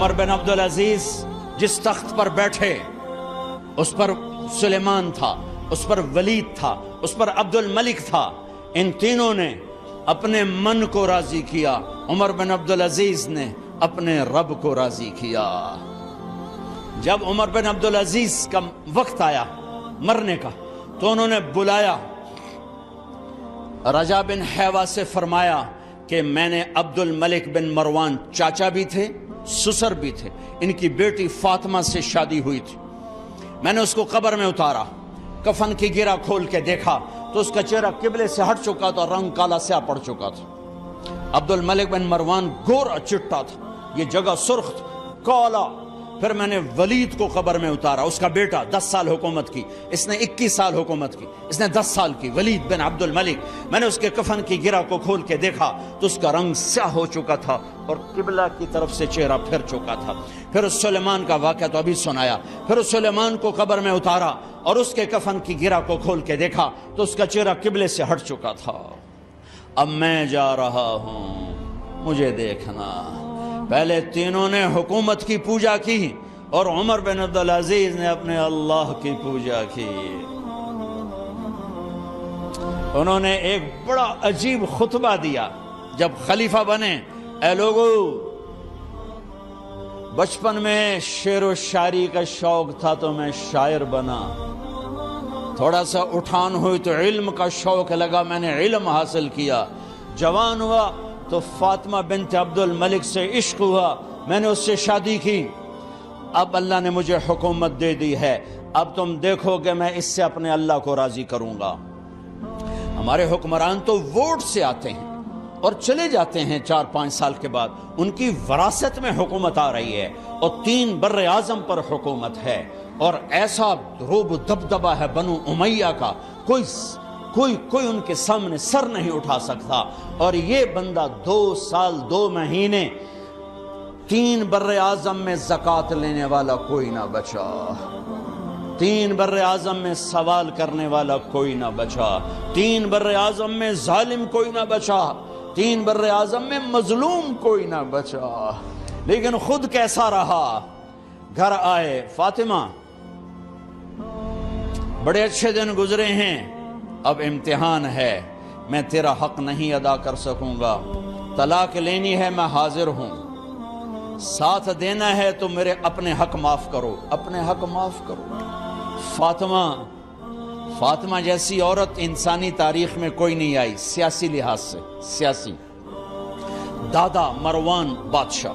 عمر بن عبدالعزیز جس تخت پر بیٹھے اس پر سلیمان تھا، اس پر ولید تھا، اس پر عبد الملک تھا. ان تینوں نے اپنے من کو راضی کیا، عمر بن عبدالعزیز نے اپنے رب کو راضی کیا. جب عمر بن عبدالعزیز کا وقت آیا مرنے کا تو انہوں نے بلایا رجا بن حیوہ سے، فرمایا کہ میں نے عبد الملک بن مروان چاچا بھی تھے، سسر بھی تھے، ان کی بیٹی فاطمہ سے شادی ہوئی تھی. میں نے اس کو قبر میں اتارا، کفن کی گرہ کھول کے دیکھا تو اس کا چہرہ قبلے سے ہٹ چکا تھا، رنگ کالا سیاہ پڑ چکا تھا. عبد الملک بن مروان گورا چٹا تھا، یہ جگہ سرخ تھی، کالا. پھر میں نے ولید کو قبر میں اتارا، اس کا بیٹا 10 سال حکومت کی، اس نے 21 سال حکومت کی، اس نے 10 سال کی، ولید بن عبد الملک. میں نے اس کے کفن کی گرہ کو کھول کے دیکھا تو اس کا رنگ سیاہ ہو چکا تھا اور قبلہ کی طرف سے چہرہ پھر چکا تھا. پھر اس سلیمان کا واقعہ تو ابھی سنایا. پھر اس سلیمان کو قبر میں اتارا اور اس کے کفن کی گرہ کو کھول کے دیکھا تو اس کا چہرہ قبلے سے ہٹ چکا تھا. اب میں جا رہا ہوں، مجھے دیکھنا. پہلے تینوں نے حکومت کی پوجا کی اور عمر بن عبدالعزیز نے اپنے اللہ کی پوجا کی. انہوں نے ایک بڑا عجیب خطبہ دیا جب خلیفہ بنے. اے لوگو، بچپن میں شعر و شاعری کا شوق تھا تو میں شاعر بنا، تھوڑا سا اٹھان ہوئی تو علم کا شوق لگا، میں نے علم حاصل کیا. جوان ہوا تو فاطمہ بنت عبد الملک سے عشق ہوا، میں نے اس سے شادی کی. اب اللہ نے مجھے حکومت دے دی ہے، اب تم دیکھو کہ میں اس سے اپنے اللہ کو راضی کروں گا. ہمارے حکمران تو ووٹ سے آتے ہیں اور چلے جاتے ہیں 4-5 سال کے بعد، ان کی وراثت میں حکومت آ رہی ہے اور 3 بر اعظم پر حکومت ہے اور ایسا روب دبدبہ ہے بنو امیہ کا، کوئی ان کے سامنے سر نہیں اٹھا سکتا. اور یہ بندہ 2 سال 2 مہینے 3 بر اعظم میں زکوٰۃ لینے والا کوئی نہ بچا، 3 بر اعظم میں سوال کرنے والا کوئی نہ بچا، 3 بر اعظم میں ظالم کوئی نہ بچا، 3 بر اعظم میں مظلوم کوئی نہ بچا. لیکن خود کیسا رہا؟ گھر آئے، فاطمہ بڑے اچھے دن گزرے ہیں، اب امتحان ہے، میں تیرا حق نہیں ادا کر سکوں گا، طلاق لینی ہے میں حاضر ہوں، ساتھ دینا ہے تو میرے اپنے حق معاف کرو، اپنے حق معاف کرو. فاطمہ جیسی عورت انسانی تاریخ میں کوئی نہیں آئی سیاسی لحاظ سے. سیاسی دادا مروان بادشاہ،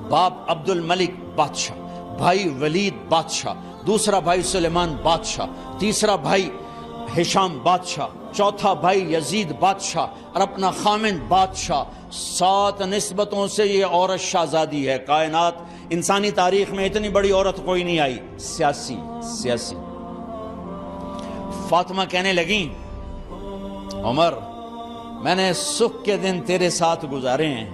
باپ عبد الملک بادشاہ، بھائی ولید بادشاہ، دوسرا بھائی سلیمان بادشاہ، تیسرا بھائی ہشام بادشاہ، چوتھا بھائی یزید بادشاہ اور اپنا خامند بادشاہ. 7 نسبتوں سے یہ عورت شہزادی ہے. کائنات انسانی تاریخ میں اتنی بڑی عورت کوئی نہیں آئی. سیاسی فاطمہ کہنے لگیں، عمر میں نے سکھ کے دن تیرے ساتھ گزارے ہیں،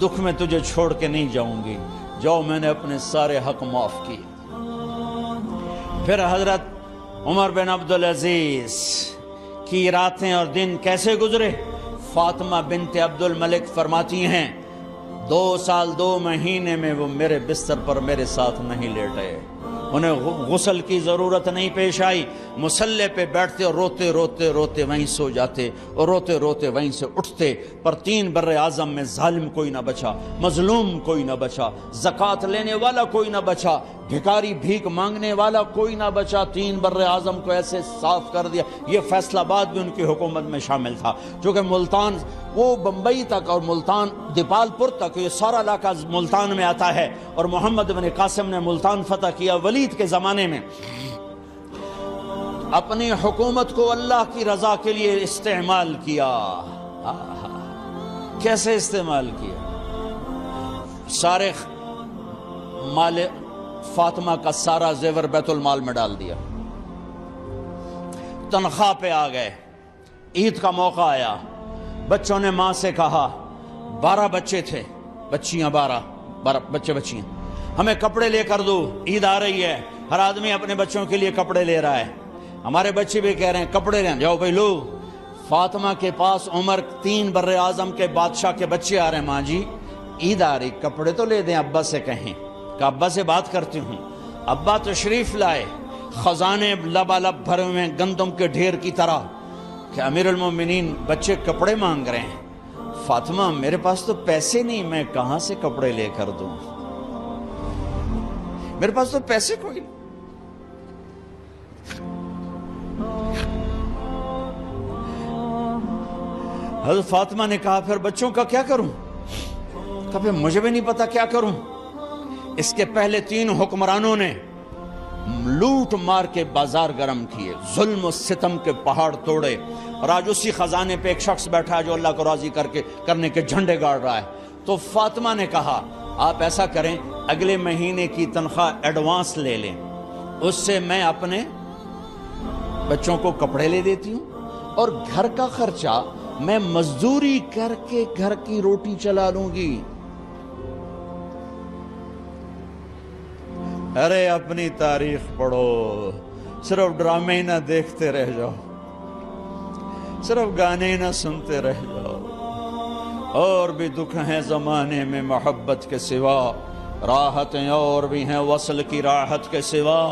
دکھ میں تجھے چھوڑ کے نہیں جاؤں گی، جاؤ میں نے اپنے سارے حق معاف کیے. پھر حضرت عمر بن عبدالعزیز کی راتیں اور دن کیسے گزرے؟ فاطمہ بنت عبد الملک فرماتی ہیں 2 سال 2 مہینے میں وہ میرے بستر پر میرے ساتھ نہیں لیٹے، انہیں غسل کی ضرورت نہیں پیش آئی. مصلے پہ بیٹھتے اور روتے روتے روتے وہیں سو جاتے اور روتے روتے وہیں سے اٹھتے. پر 3 بر اعظم میں ظالم کوئی نہ بچا، مظلوم کوئی نہ بچا، زکوٰۃ لینے والا کوئی نہ بچا، بھکاری بھیک مانگنے والا کوئی نہ بچا. 3 بر اعظم کو ایسے صاف کر دیا. یہ فیصل آباد بھی ان کی حکومت میں شامل تھا، چونکہ ملتان وہ بمبئی تک اور ملتان دیپال پور تک یہ سارا علاقہ ملتان میں آتا ہے. اور محمد بن قاسم نے ملتان فتح کیا ولید کے زمانے میں. اپنی حکومت کو اللہ کی رضا کے لیے استعمال کیا. کیسے استعمال کیا؟ سارے مال فاطمہ کا سارا زیور بیت المال میں ڈال دیا، تنخواہ پہ آ گئے. عید کا موقع آیا، بچوں نے ماں سے کہا، 12 بچے تھے، بچیاں 12 بچے بچیاں، ہمیں کپڑے لے کر دو، عید آ رہی ہے، ہر آدمی اپنے بچوں کے لیے کپڑے لے رہا ہے. ہمارے بچے بھی کہہ رہے ہیں کپڑے لیں، جاؤ بھائی لو. فاطمہ کے پاس عمر 3 بر اعظم کے بادشاہ کے بچے آ رہے ہیں، ماں جی عید آ رہی، کپڑے تو لے دیں، ابا سے کہیں. کہ ابا سے بات کرتی ہوں۔ ابا تشریف لائے، خزانے لبالب بھرے ہوئے ہیں گندم کے ڈھیر کی طرح، کہ امیر المومنین بچے کپڑے مانگ رہے ہیں۔ فاطمہ میرے پاس تو پیسے نہیں، میں کہاں سے کپڑے لے کر دوں، میرے پاس تو پیسے کوئی نہیں۔ حضرت فاطمہ نے کہا پھر بچوں کا کیا کروں؟ کہا پھر مجھے بھی نہیں پتا کیا کروں۔ اس کے پہلے 3 حکمرانوں نے لوٹ مار کے بازار گرم کیے، ظلم و ستم کے پہاڑ توڑے، اور آج اسی خزانے پہ ایک شخص بیٹھا ہے جو اللہ کو راضی کرنے کے جھنڈے گاڑ رہا ہے۔ تو فاطمہ نے کہا آپ ایسا کریں، اگلے مہینے کی تنخواہ ایڈوانس لے لیں، اس سے میں اپنے بچوں کو کپڑے لے دیتی ہوں، اور گھر کا خرچہ میں مزدوری کر کے گھر کی روٹی چلا لوں گی۔ ارے اپنی تاریخ پڑھو، صرف ڈرامے نہ دیکھتے رہ جاؤ، صرف گانے نہ سنتے رہ جاؤ۔ اور بھی دکھ ہیں زمانے میں محبت کے سوا، راحتیں اور بھی ہیں وصل کی راحت کے سوا۔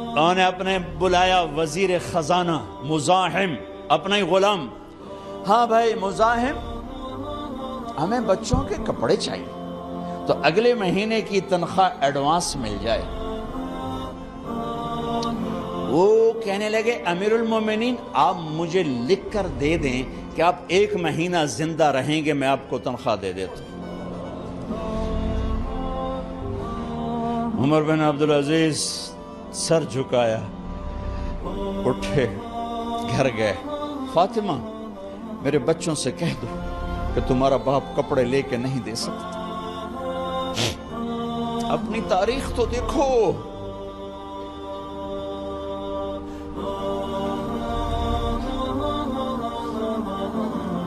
انہوں نے اپنے بلایا وزیر خزانہ مزاحم، اپنا ہی غلام، ہاں بھائی مزاحم ہمیں بچوں کے کپڑے چاہیے، تو اگلے مہینے کی تنخواہ ایڈوانس مل جائے۔ وہ کہنے لگے امیر المومنین آپ مجھے لکھ کر دے دیں کہ آپ 1 مہینہ زندہ رہیں گے، میں آپ کو تنخواہ دے دیتا ہوں۔ عمر بن عبدالعزیز سر جھکایا، اٹھے، گھر گئے، فاطمہ میرے بچوں سے کہہ دو کہ تمہارا باپ کپڑے لے کے نہیں دے سکتا۔ اپنی تاریخ تو دیکھو،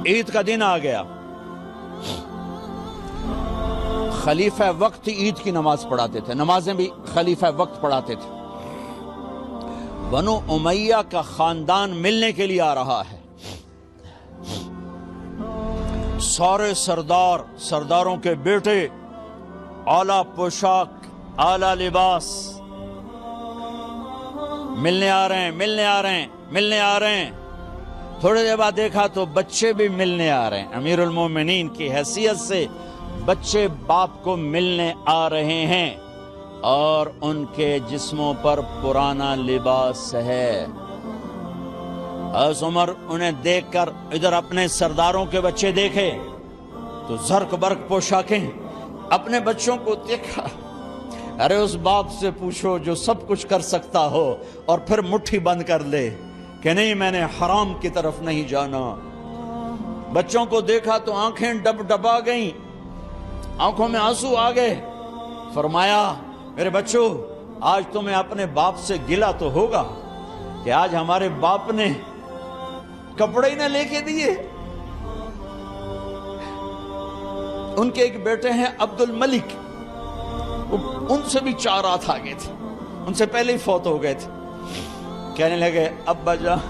عید کا دن آ گیا، خلیفہ وقت عید کی نماز پڑھاتے تھے، نمازیں بھی خلیفہ وقت پڑھاتے تھے۔ بنو امیہ کا خاندان ملنے کے لیے آ رہا ہے، سارے سرداروں کے بیٹے اعلیٰ پوشاک، اعلیٰ لباس، ملنے آ رہے ہیں۔ تھوڑے دیر بعد دیکھا تو بچے بھی ملنے آ رہے ہیں، امیر المومنین کی حیثیت سے بچے باپ کو ملنے آ رہے ہیں، اور ان کے جسموں پر پرانا لباس ہے۔ حضرت عمر انہیں دیکھ کر ادھر اپنے سرداروں کے بچے دیکھے تو زرق برق پوشاکیں، اپنے بچوں کو دیکھا۔ ارے اس باپ سے پوچھو جو سب کچھ کر سکتا ہو اور پھر مٹھی بند کر لے کہ نہیں میں نے حرام کی طرف نہیں جانا۔ بچوں کو دیکھا تو آنکھیں ڈبا گئیں، آنکھوں میں آنسو آ گئے۔ فرمایا میرے بچوں آج تمہیں اپنے باپ سے گلہ تو ہوگا کہ آج ہمارے باپ نے کپڑے ہی نہ لے کے دیے۔ ان کے ایک بیٹے ہیں عبد الملک، ان سے بھی 4 رات آگے تھے، ان سے پہلے ہی فوت ہو گئے تھے۔ کہنے لگے ابا جان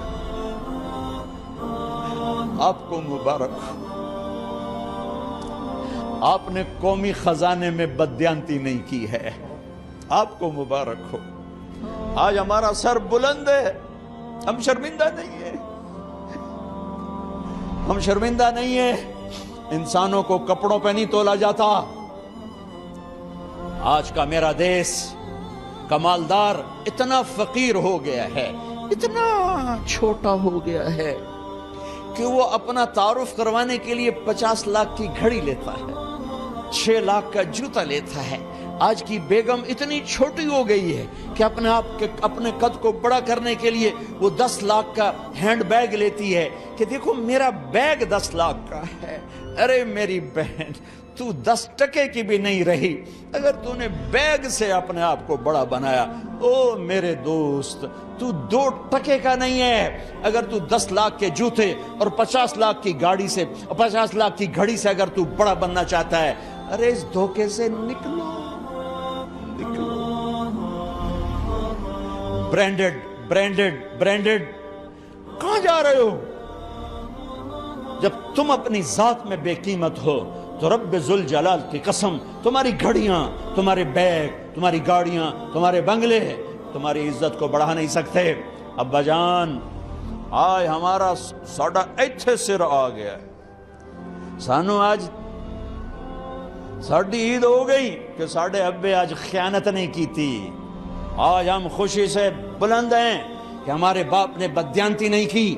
آپ کو مبارک ہو، آپ نے قومی خزانے میں بددیانتی نہیں کی ہے، آپ کو مبارک ہو۔ آج ہمارا سر بلند ہے، ہم شرمندہ نہیں ہیں، ہم شرمندہ نہیں ہیں۔ انسانوں کو کپڑوں پہ نہیں تولا جاتا۔ آج کا میرا دیس کا مالدار اتنا فقیر ہو گیا ہے، اتنا چھوٹا ہو گیا ہے کہ وہ اپنا تعارف کروانے کے لیے 50 لاکھ کی گھڑی لیتا ہے، 6 لاکھ کا جوتا لیتا ہے۔ آج کی بیگم اتنی چھوٹی ہو گئی ہے کہ اپنے قد کو بڑا کرنے کے لیے وہ 10 لاکھ کا ہینڈ بیگ لیتی ہے کہ دیکھو میرا بیگ 10 لاکھ کا ہے۔ ارے میری بہن تو 10 ٹکے کی بھی نہیں رہی اگر تو نے بیگ سے اپنے آپ کو بڑا بنایا۔ او میرے دوست تو 2 ٹکے کا نہیں ہے اگر تو 10 لاکھ کے جوتے اور 50 لاکھ کی گاڑی سے اور 50 لاکھ کی گھڑی سے اگر تو بڑا بننا چاہتا ہے۔ ارے اس دھوکے سے نکلو۔ برینڈڈ کہاں جا رہے ہو؟ جب تم اپنی ذات میں بے قیمت ہو تو رب ذوالجلال کی قسم تمہاری گھڑیاں، تمہارے بیگ، تمہاری گاڑیاں، تمہارے بنگلے تمہاری عزت کو بڑھا نہیں سکتے۔ ابا جان آج ہمارا ساڈا ایتھے سر آ گیا، سانو آج ساڈی عید ہو گئی کہ ساڈے ابے آج خیانت نہیں کی تھی۔ آج ہم خوشی سے بلند ہیں کہ ہمارے باپ نے بددیانتی نہیں کی،